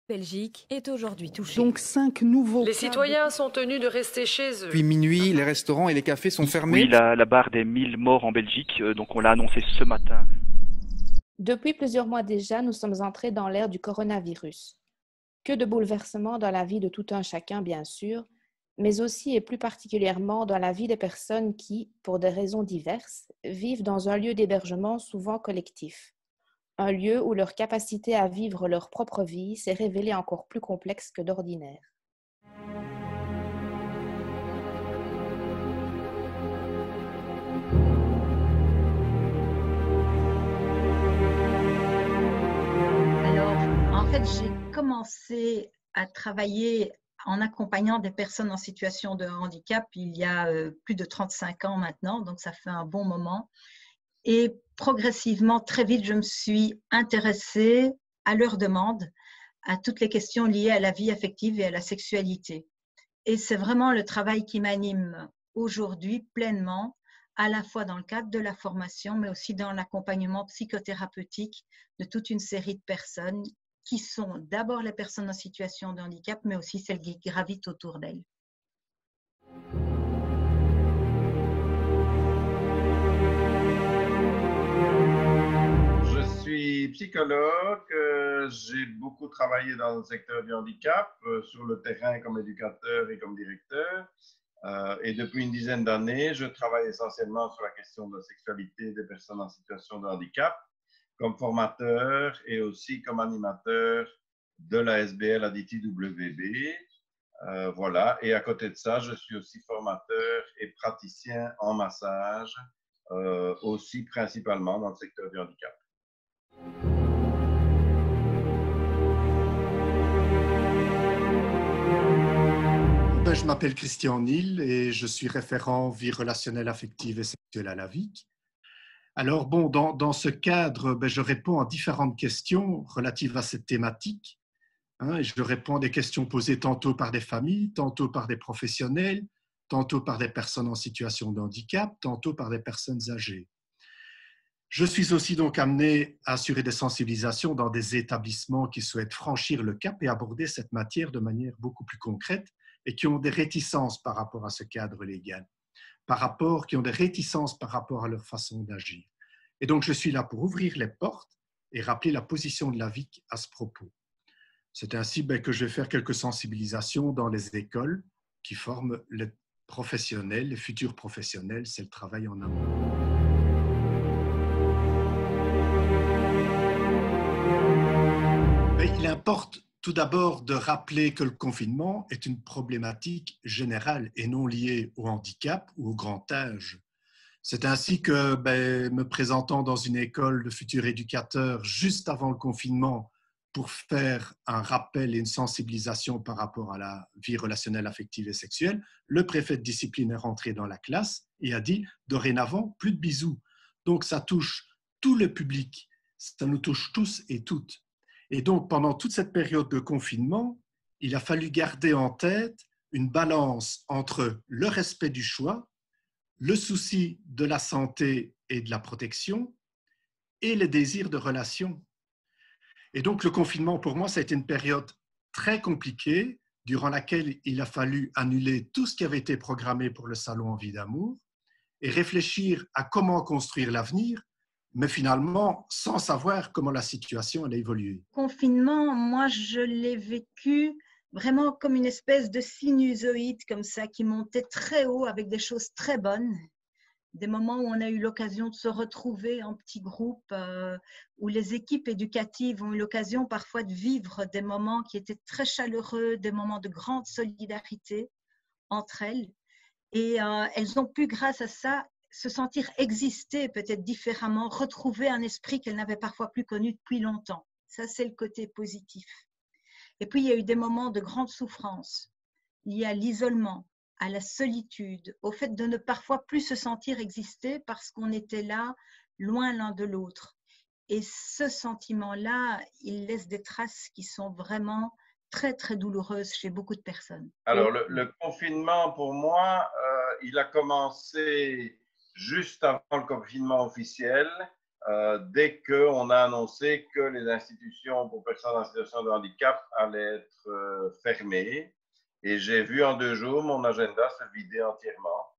Belgique est aujourd'hui touchée. Donc 5 nouveaux Les cas citoyens sont tenus de rester chez eux. Depuis minuit, les restaurants et les cafés sont fermés. Oui, la barre des 1000 morts en Belgique, donc on l'a annoncé ce matin. Depuis plusieurs mois déjà, nous sommes entrés dans l'ère du coronavirus. Que de bouleversements dans la vie de tout un chacun, bien sûr, mais aussi et plus particulièrement dans la vie des personnes qui, pour des raisons diverses, vivent dans un lieu d'hébergement souvent collectif. Un lieu où leur capacité à vivre leur propre vie s'est révélée encore plus complexe que d'ordinaire. Alors, en fait, j'ai commencé à travailler en accompagnant des personnes en situation de handicap il y a plus de 35 ans maintenant, donc ça fait un bon moment. Et progressivement, très vite, je me suis intéressée à leurs demandes, à toutes les questions liées à la vie affective et à la sexualité. Et c'est vraiment le travail qui m'anime aujourd'hui pleinement, à la fois dans le cadre de la formation, mais aussi dans l'accompagnement psychothérapeutique de toute une série de personnes qui sont d'abord les personnes en situation de handicap, mais aussi celles qui gravitent autour d'elles. Je suis psychologue, j'ai beaucoup travaillé dans le secteur du handicap, sur le terrain comme éducateur et comme directeur. Et depuis une dizaine d'années, je travaille essentiellement sur la question de la sexualité des personnes en situation de handicap, comme formateur et aussi comme animateur de la SBL Aditi WB. Voilà. Et à côté de ça, je suis aussi formateur et praticien en massage, aussi principalement dans le secteur du handicap. Je m'appelle Christian Nil et je suis référent vie relationnelle affective et sexuelle à la VIC. Alors bon, dans ce cadre, je réponds à différentes questions relatives à cette thématique. Et je réponds à des questions posées tantôt par des familles, tantôt par des professionnels, tantôt par des personnes en situation de handicap, tantôt par des personnes âgées. Je suis aussi donc amené à assurer des sensibilisations dans des établissements qui souhaitent franchir le cap et aborder cette matière de manière beaucoup plus concrète et qui ont des réticences par rapport à ce cadre légal, qui ont des réticences par rapport à leur façon d'agir. Et donc, je suis là pour ouvrir les portes et rappeler la position de la VIC à ce propos. C'est ainsi que je vais faire quelques sensibilisations dans les écoles qui forment les professionnels, les futurs professionnels, c'est le travail en amont. Il importe tout d'abord de rappeler que le confinement est une problématique générale et non liée au handicap ou au grand âge. C'est ainsi que, me présentant dans une école de futurs éducateurs juste avant le confinement pour faire un rappel et une sensibilisation par rapport à la vie relationnelle, affective et sexuelle, le préfet de discipline est rentré dans la classe et a dit « dorénavant, plus de bisous ». Donc ça touche tout le public, ça nous touche tous et toutes. Et donc, pendant toute cette période de confinement, il a fallu garder en tête une balance entre le respect du choix, le souci de la santé et de la protection et le désir de relation. Et donc, le confinement, pour moi, ça a été une période très compliquée durant laquelle il a fallu annuler tout ce qui avait été programmé pour le salon Envie d'amour et réfléchir à comment construire l'avenir, mais finalement, sans savoir comment la situation allait évoluer. Le confinement, moi, je l'ai vécu vraiment comme une espèce de sinusoïde comme ça, qui montait très haut avec des choses très bonnes. Des moments où on a eu l'occasion de se retrouver en petits groupes, où les équipes éducatives ont eu l'occasion parfois de vivre des moments qui étaient très chaleureux, des moments de grande solidarité entre elles. Et elles ont pu, grâce à ça, se sentir exister peut-être différemment, retrouver un esprit qu'elles n'avaient parfois plus connu depuis longtemps. Ça, c'est le côté positif. Et puis, il y a eu des moments de grande souffrance liés à l'isolement, à la solitude, au fait de ne parfois plus se sentir exister parce qu'on était là, loin l'un de l'autre. Et ce sentiment-là, il laisse des traces qui sont vraiment très, très douloureuses chez beaucoup de personnes. Alors, le confinement, pour moi, il a commencé juste avant le confinement officiel, dès qu'on a annoncé que les institutions pour personnes en situation de handicap allaient être fermées. Et j'ai vu en 2 jours mon agenda se vider entièrement.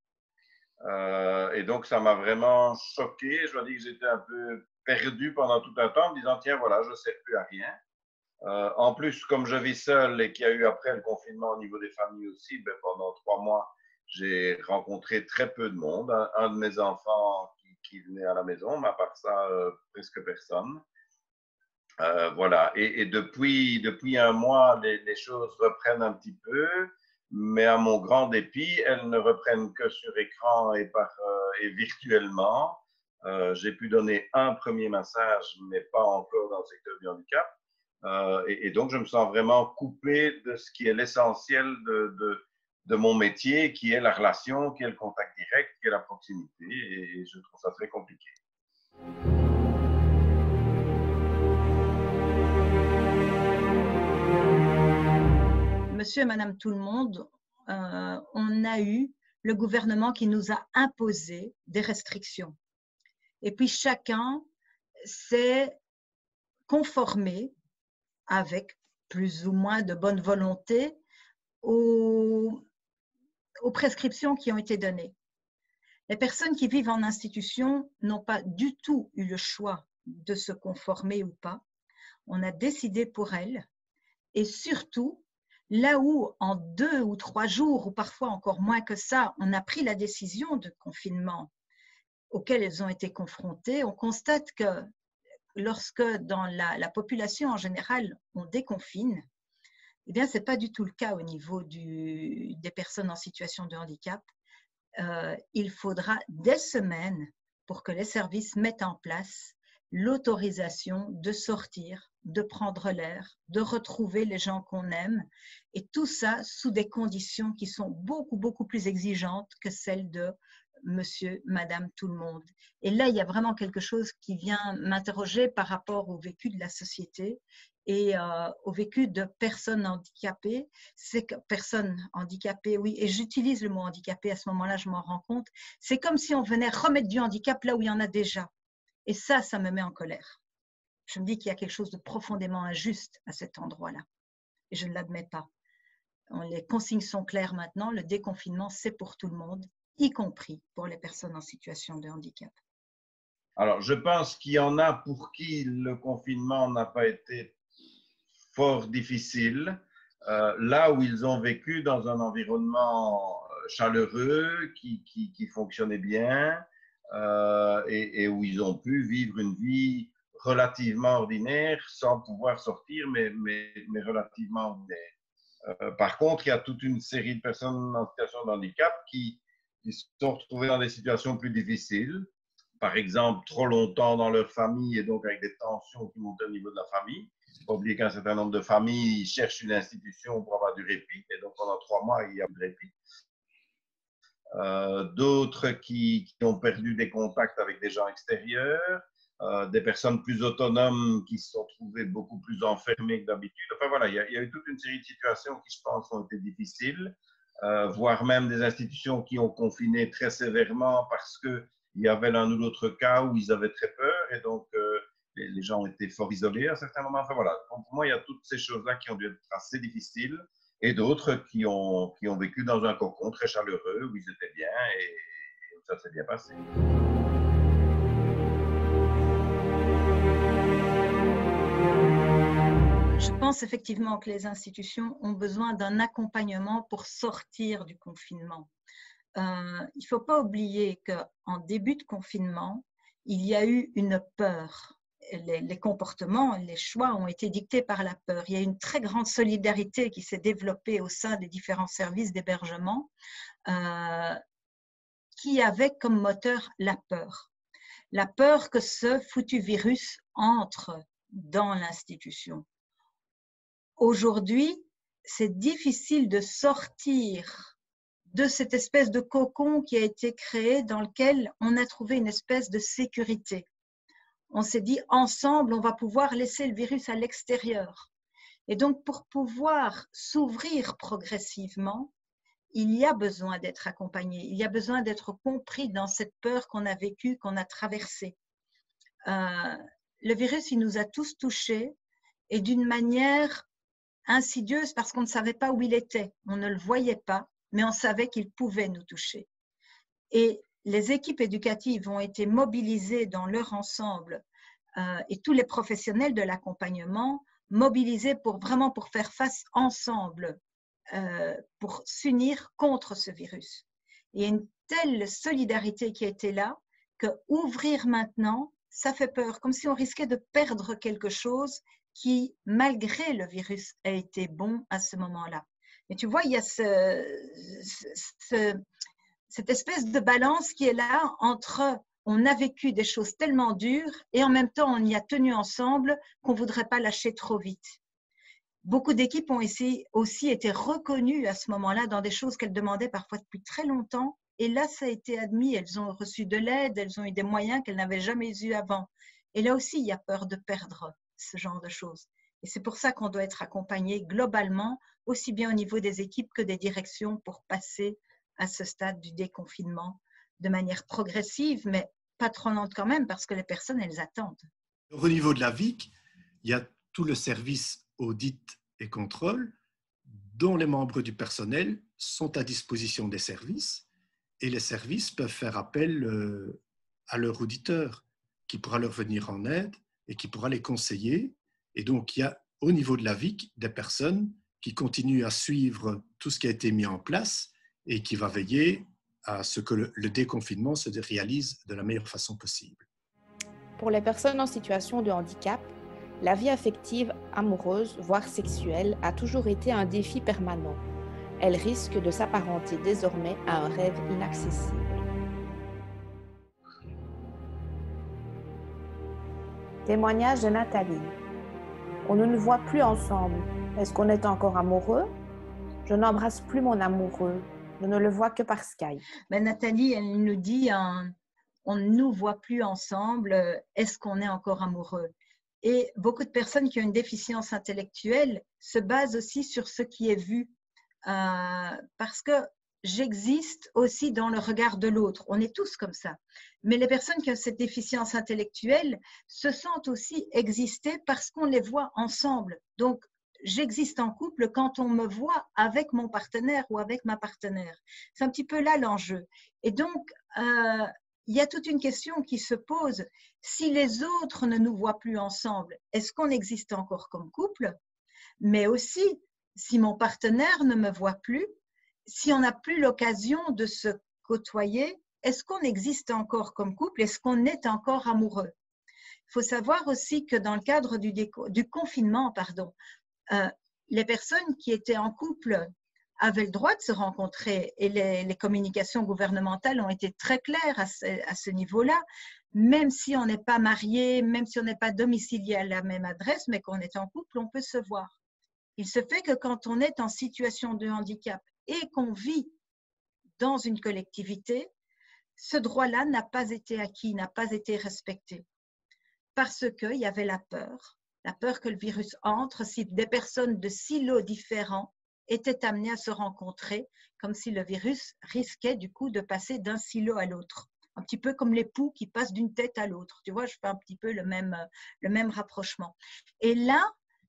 Et donc, ça m'a vraiment choqué. Je dois dire que j'étais un peu perdu pendant tout un temps en me disant, tiens, voilà, je ne sers plus à rien. En plus, comme je vis seul et qu'il y a eu après le confinement au niveau des familles aussi, ben, pendant 3 mois, j'ai rencontré très peu de monde. Un de mes enfants qui venait à la maison, mais à part ça, presque personne. Voilà. Et depuis un mois, les choses reprennent un petit peu, mais à mon grand dépit, elles ne reprennent que sur écran et virtuellement. J'ai pu donner un premier massage, mais pas encore dans le secteur du handicap. Et donc, je me sens vraiment coupé de ce qui est l'essentiel de mon métier, qui est la relation, qui est le contact direct, qui est la proximité. Et je trouve ça très compliqué. Monsieur et Madame Tout-le-Monde, on a eu le gouvernement qui nous a imposé des restrictions. Et puis chacun s'est conformé avec plus ou moins de bonne volonté aux prescriptions qui ont été données. Les personnes qui vivent en institution n'ont pas du tout eu le choix de se conformer ou pas. On a décidé pour elles et surtout, là où en 2 ou 3 jours, ou parfois encore moins que ça, on a pris la décision de confinement auquel elles ont été confrontées, on constate que lorsque dans la population en général, on déconfine, eh bien, ce n'est pas du tout le cas au niveau des personnes en situation de handicap. Il faudra des semaines pour que les services mettent en place l'autorisation de sortir, de prendre l'air, de retrouver les gens qu'on aime, et tout ça sous des conditions qui sont beaucoup, beaucoup plus exigeantes que celles de Monsieur, Madame, tout le monde. Et là, il y a vraiment quelque chose qui vient m'interroger par rapport au vécu de la société et au vécu de personnes handicapées. C'est que personnes handicapées, oui, et j'utilise le mot handicapé à ce moment-là, je m'en rends compte. C'est comme si on venait remettre du handicap là où il y en a déjà. Et ça me met en colère. Je me dis qu'il y a quelque chose de profondément injuste à cet endroit-là. Et je ne l'admets pas. Les consignes sont claires maintenant. Le déconfinement, c'est pour tout le monde, y compris pour les personnes en situation de handicap. Alors, je pense qu'il y en a pour qui le confinement n'a pas été fort difficile, là où ils ont vécu dans un environnement chaleureux, qui fonctionnait bien, et où ils ont pu vivre une vie relativement ordinaire sans pouvoir sortir, mais relativement ordinaire. Par contre, il y a toute une série de personnes en situation de handicap qui se sont retrouvées dans des situations plus difficiles, par exemple trop longtemps dans leur famille et donc avec des tensions qui montent au niveau de la famille. Il ne faut pas oublier qu'un certain nombre de familles cherchent une institution pour avoir du répit, et donc pendant 3 mois, il y a du répit. D'autres qui ont perdu des contacts avec des gens extérieurs, des personnes plus autonomes qui se sont trouvées beaucoup plus enfermées que d'habitude. Enfin voilà, il y a eu toute une série de situations qui, je pense, ont été difficiles, voire même des institutions qui ont confiné très sévèrement parce qu'il y avait l'un ou l'autre cas où ils avaient très peur, et donc les gens ont été fort isolés à certains moments. Enfin voilà, pour moi, il y a toutes ces choses-là qui ont dû être assez difficiles, et d'autres qui ont vécu dans un cocon très chaleureux où ils étaient bien, et ça s'est bien passé. Je pense effectivement que les institutions ont besoin d'un accompagnement pour sortir du confinement. Il ne faut pas oublier qu'en début de confinement, il y a eu une peur. Les comportements, les choix ont été dictés par la peur. Il y a une très grande solidarité qui s'est développée au sein des différents services d'hébergement qui avait comme moteur la peur. La peur que ce foutu virus entre dans l'institution. Aujourd'hui, c'est difficile de sortir de cette espèce de cocon qui a été créé dans lequel on a trouvé une espèce de sécurité. On s'est dit, ensemble, on va pouvoir laisser le virus à l'extérieur. Et donc, pour pouvoir s'ouvrir progressivement, il y a besoin d'être accompagné, il y a besoin d'être compris dans cette peur qu'on a vécue, qu'on a traversée. le virus, il nous a tous touchés et d'une manière insidieuse parce qu'on ne savait pas où il était. On ne le voyait pas, mais on savait qu'il pouvait nous toucher. Et les équipes éducatives ont été mobilisées dans leur ensemble et tous les professionnels de l'accompagnement mobilisés pour faire face ensemble, pour s'unir contre ce virus. Il y a une telle solidarité qui a été là que ouvrir maintenant, ça fait peur, comme si on risquait de perdre quelque chose qui, malgré le virus, a été bon à ce moment-là. Et tu vois, il y a cette espèce de balance qui est là entre on a vécu des choses tellement dures et en même temps on y a tenu ensemble qu'on ne voudrait pas lâcher trop vite. Beaucoup d'équipes ont aussi été reconnues à ce moment-là dans des choses qu'elles demandaient parfois depuis très longtemps. Et là, ça a été admis. Elles ont reçu de l'aide, elles ont eu des moyens qu'elles n'avaient jamais eu avant. Et là aussi, il y a peur de perdre ce genre de choses. Et c'est pour ça qu'on doit être accompagné globalement, aussi bien au niveau des équipes que des directions, pour passer à ce stade du déconfinement de manière progressive, mais pas trop lente quand même, parce que les personnes, elles attendent. Au niveau de la VIC, il y a tout le service audit et contrôle dont les membres du personnel sont à disposition des services et les services peuvent faire appel à leur auditeur qui pourra leur venir en aide et qui pourra les conseiller. Et donc, il y a au niveau de la VIC des personnes qui continuent à suivre tout ce qui a été mis en place et qui va veiller à ce que le déconfinement se réalise de la meilleure façon possible. Pour les personnes en situation de handicap, la vie affective, amoureuse, voire sexuelle, a toujours été un défi permanent. Elle risque de s'apparenter désormais à un rêve inaccessible. Témoignage de Nathalie. On ne nous voit plus ensemble. Est-ce qu'on est encore amoureux? Je n'embrasse plus mon amoureux. Je ne le vois que par Skype. Mais Nathalie, elle nous dit on ne nous voit plus ensemble. Est-ce qu'on est encore amoureux? Et beaucoup de personnes qui ont une déficience intellectuelle se basent aussi sur ce qui est vu. Parce que j'existe aussi dans le regard de l'autre. On est tous comme ça. Mais les personnes qui ont cette déficience intellectuelle se sentent aussi exister parce qu'on les voit ensemble. Donc, j'existe en couple quand on me voit avec mon partenaire ou avec ma partenaire. C'est un petit peu là l'enjeu. Et donc, il y a toute une question qui se pose. Si les autres ne nous voient plus ensemble, est-ce qu'on existe encore comme couple? Mais aussi, si mon partenaire ne me voit plus, si on n'a plus l'occasion de se côtoyer, est-ce qu'on existe encore comme couple? Est-ce qu'on est encore amoureux? Il faut savoir aussi que dans le cadre du confinement, les personnes qui étaient en couple avaient le droit de se rencontrer et les communications gouvernementales ont été très claires à ce niveau-là. Même si on n'est pas marié, même si on n'est pas domicilié à la même adresse, mais qu'on est en couple, on peut se voir. Il se fait que quand on est en situation de handicap et qu'on vit dans une collectivité, ce droit-là n'a pas été acquis, n'a pas été respecté. Parce qu'il y avait la peur que le virus entre si des personnes de silos différents étaient amenées à se rencontrer, comme si le virus risquait du coup de passer d'un silo à l'autre. Un petit peu comme les poux qui passent d'une tête à l'autre. Tu vois, je fais un petit peu le même rapprochement. Et là,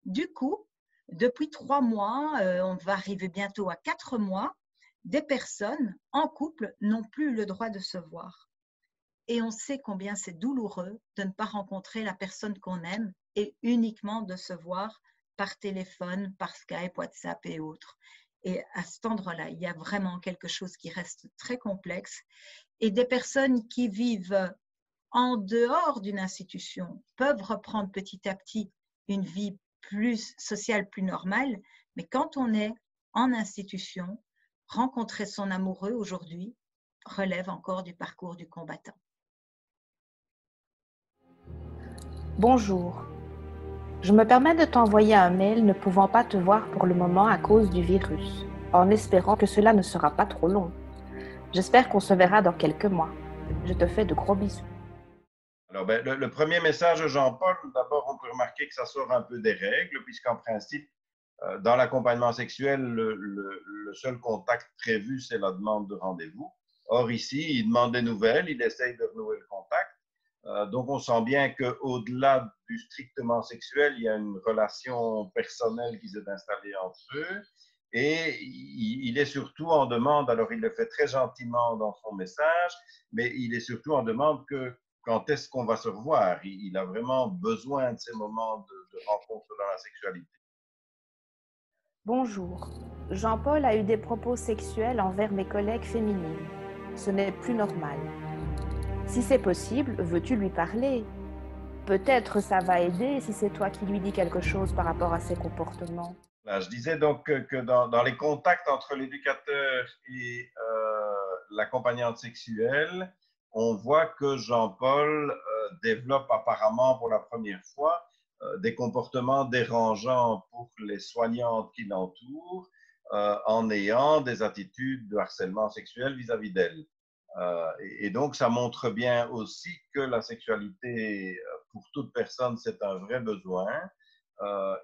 du coup, depuis 3 mois, on va arriver bientôt à 4 mois, des personnes en couple n'ont plus le droit de se voir. Et on sait combien c'est douloureux de ne pas rencontrer la personne qu'on aime et uniquement de se voir par téléphone, par Skype, WhatsApp et autres. Et à cet endroit-là, il y a vraiment quelque chose qui reste très complexe. Et des personnes qui vivent en dehors d'une institution peuvent reprendre petit à petit une vie plus sociale, plus normale. Mais quand on est en institution, rencontrer son amoureux aujourd'hui relève encore du parcours du combattant. Bonjour. Je me permets de t'envoyer un mail ne pouvant pas te voir pour le moment à cause du virus, en espérant que cela ne sera pas trop long. J'espère qu'on se verra dans quelques mois. Je te fais de gros bisous. Alors, le premier message de Jean-Paul, d'abord, on peut remarquer que ça sort un peu des règles, puisqu'en principe, dans l'accompagnement sexuel, le seul contact prévu, c'est la demande de rendez-vous. Or, ici, il demande des nouvelles, il essaye de renouer le contact. Donc, on sent bien qu'au-delà du strictement sexuel, il y a une relation personnelle qui s'est installée entre eux. Et il est surtout en demande, alors il le fait très gentiment dans son message, mais il est surtout en demande que quand est-ce qu'on va se revoir. Il a vraiment besoin de ces moments de rencontre dans la sexualité. Bonjour. Jean-Paul a eu des propos sexuels envers mes collègues féminines. Ce n'est plus normal. Si c'est possible, veux-tu lui parler? Peut-être ça va aider si c'est toi qui lui dis quelque chose par rapport à ses comportements. Là, je disais donc que dans les contacts entre l'éducateur et l'accompagnante sexuelle, on voit que Jean-Paul développe apparemment pour la première fois des comportements dérangeants pour les soignantes qui l'entourent en ayant des attitudes de harcèlement sexuel vis-à-vis d'elles. Et donc, ça montre bien aussi que la sexualité, pour toute personne, c'est un vrai besoin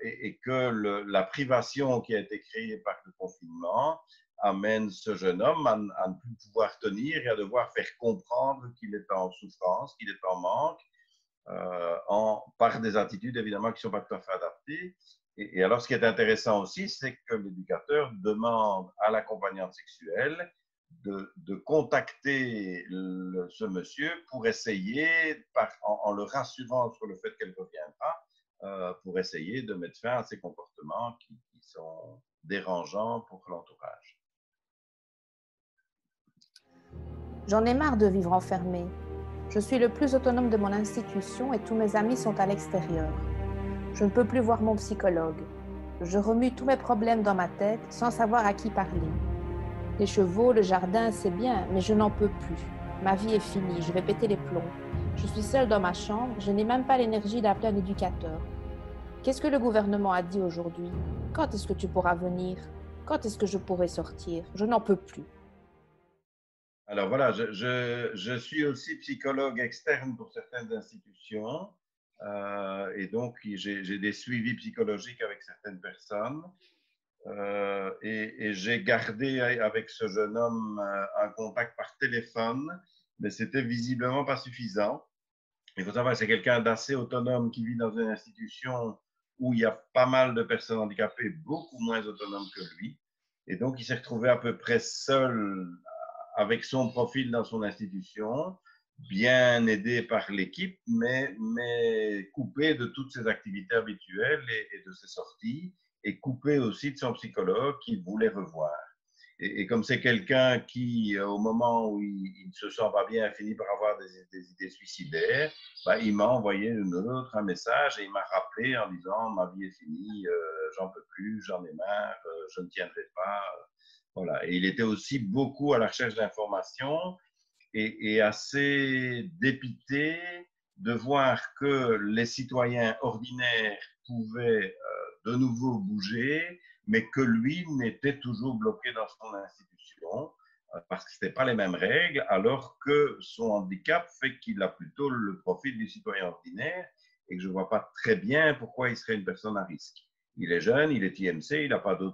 et que la privation qui a été créée par le confinement amène ce jeune homme à ne plus pouvoir tenir et à devoir faire comprendre qu'il est en souffrance, qu'il est en manque, par des attitudes évidemment qui ne sont pas tout à fait adaptées. Et alors, ce qui est intéressant aussi, c'est que l'éducateur demande à l'accompagnante sexuelle de contacter ce monsieur pour essayer, en le rassurant sur le fait qu'elle ne reviendra, pour essayer de mettre fin à ces comportements qui sont dérangeants pour l'entourage. J'en ai marre de vivre enfermée. Je suis le plus autonome de mon institution et tous mes amis sont à l'extérieur. Je ne peux plus voir mon psychologue. Je remue tous mes problèmes dans ma tête sans savoir à qui parler. Les chevaux, le jardin, c'est bien, mais je n'en peux plus. Ma vie est finie, je vais péter les plombs. Je suis seule dans ma chambre, je n'ai même pas l'énergie d'appeler un éducateur. Qu'est-ce que le gouvernement a dit aujourd'hui? Quand est-ce que tu pourras venir? Quand est-ce que je pourrai sortir? Je n'en peux plus. Alors voilà, je suis aussi psychologue externe pour certaines institutions et donc j'ai des suivis psychologiques avec certaines personnes. Et j'ai gardé avec ce jeune homme un contact par téléphone, mais c'était visiblement pas suffisant. Il faut savoir, c'est quelqu'un d'assez autonome qui vit dans une institution où il y a pas mal de personnes handicapées, beaucoup moins autonomes que lui. Et donc, il s'est retrouvé à peu près seul avec son profil dans son institution, bien aidé par l'équipe, mais coupé de toutes ses activités habituelles et de ses sorties, et coupé aussi de son psychologue qu'il voulait revoir. Et comme c'est quelqu'un qui, au moment où il ne se sent pas bien, finit par avoir des idées suicidaires, bah, il m'a envoyé un message et il m'a rappelé en disant « Ma vie est finie, j'en peux plus, j'en ai marre, je ne tiendrai pas. » Voilà. Et il était aussi beaucoup à la recherche d'informations et assez dépité de voir que les citoyens ordinaires pouvaient de nouveau bouger, mais que lui n'était toujours bloqué dans son institution parce que ce n'étaient pas les mêmes règles, alors que son handicap fait qu'il a plutôt le profil du citoyen ordinaire et que je ne vois pas très bien pourquoi il serait une personne à risque. Il est jeune, il est IMC, il n'a pas de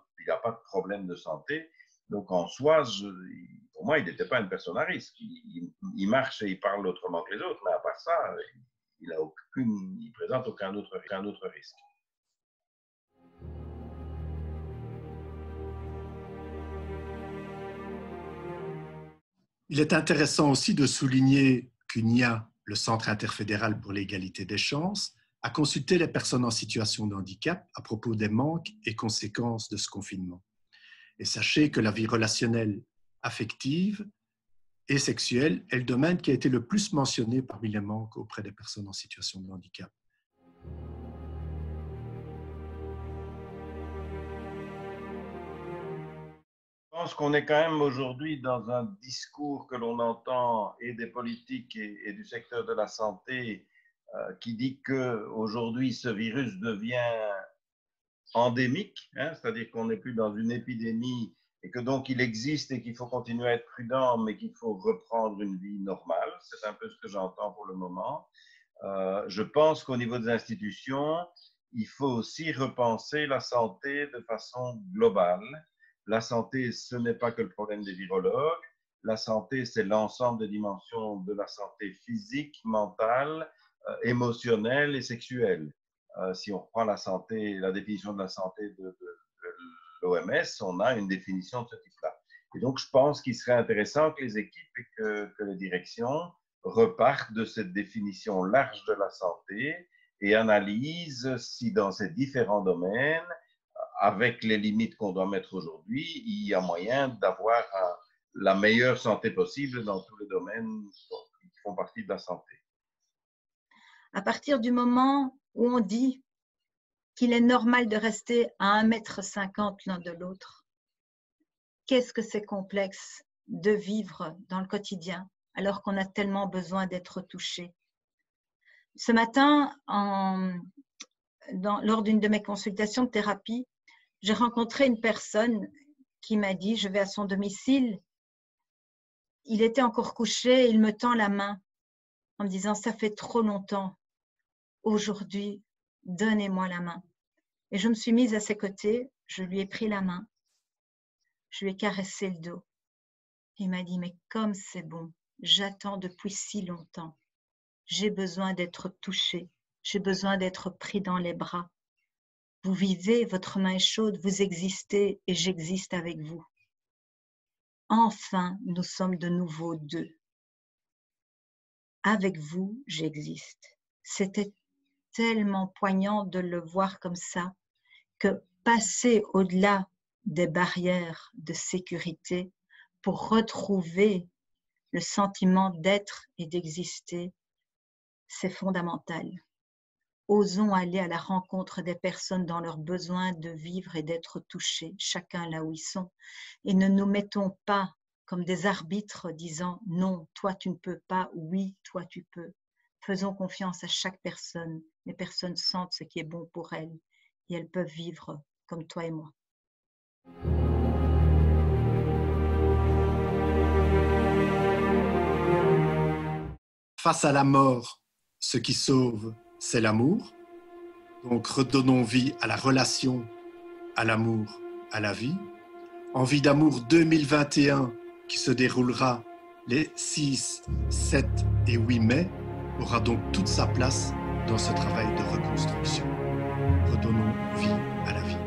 problème de santé. Donc, en soi, pour moi, il n'était pas une personne à risque. Il marche et il parle autrement que les autres, mais à part ça, il ne présente aucun autre risque. Il est intéressant aussi de souligner qu'UNIA, le Centre interfédéral pour l'égalité des chances, a consulté les personnes en situation de handicap à propos des manques et conséquences de ce confinement. Et sachez que la vie relationnelle, affective et sexuelle est le domaine qui a été le plus mentionné parmi les manques auprès des personnes en situation de handicap. Je pense qu'on est quand même aujourd'hui dans un discours que l'on entend et des politiques et du secteur de la santé qui dit qu'aujourd'hui ce virus devient endémique, c'est-à-dire qu'on n'est plus dans une épidémie et que donc il existe et qu'il faut continuer à être prudent, mais qu'il faut reprendre une vie normale. C'est un peu ce que j'entends pour le moment. Je pense qu'au niveau des institutions, il faut aussi repenser la santé de façon globale. La santé, ce n'est pas que le problème des virologues. la santé, c'est l'ensemble des dimensions de la santé physique, mentale, émotionnelle et sexuelle. Si on reprend la santé, la définition de la santé de l'OMS, on a une définition de ce type-là. Et donc, je pense qu'il serait intéressant que les équipes et que les directions repartent de cette définition large de la santé et analysent si dans ces différents domaines, avec les limites qu'on doit mettre aujourd'hui, il y a moyen d'avoir la meilleure santé possible dans tous les domaines qui font partie de la santé. À partir du moment où on dit qu'il est normal de rester à 1,50 m l'un de l'autre, qu'est-ce que c'est complexe de vivre dans le quotidien alors qu'on a tellement besoin d'être touché. Ce matin, lors d'une de mes consultations de thérapie, j'ai rencontré une personne qui m'a dit, je vais à son domicile, il était encore couché, il me tend la main en me disant, ça fait trop longtemps, aujourd'hui, donnez-moi la main. Et je me suis mise à ses côtés, je lui ai pris la main, je lui ai caressé le dos. Il m'a dit, mais comme c'est bon, j'attends depuis si longtemps, j'ai besoin d'être touché, j'ai besoin d'être pris dans les bras. Vous vivez, votre main est chaude, vous existez et j'existe avec vous. Enfin, nous sommes de nouveau deux. Avec vous, j'existe. C'était tellement poignant de le voir comme ça, que passer au-delà des barrières de sécurité pour retrouver le sentiment d'être et d'exister, c'est fondamental. Osons aller à la rencontre des personnes dans leur besoin de vivre et d'être touchés, chacun là où ils sont. Et ne nous mettons pas comme des arbitres disant « non, toi tu ne peux pas » ou « oui, toi tu peux ». Faisons confiance à chaque personne. Les personnes sentent ce qui est bon pour elles et elles peuvent vivre comme toi et moi. Face à la mort, ce qui sauve, c'est l'amour. Donc redonnons vie à la relation, à l'amour, à la vie. Envie d'amour 2021 qui se déroulera les 6, 7 et 8 mai aura donc toute sa place dans ce travail de reconstruction. Redonnons vie à la vie.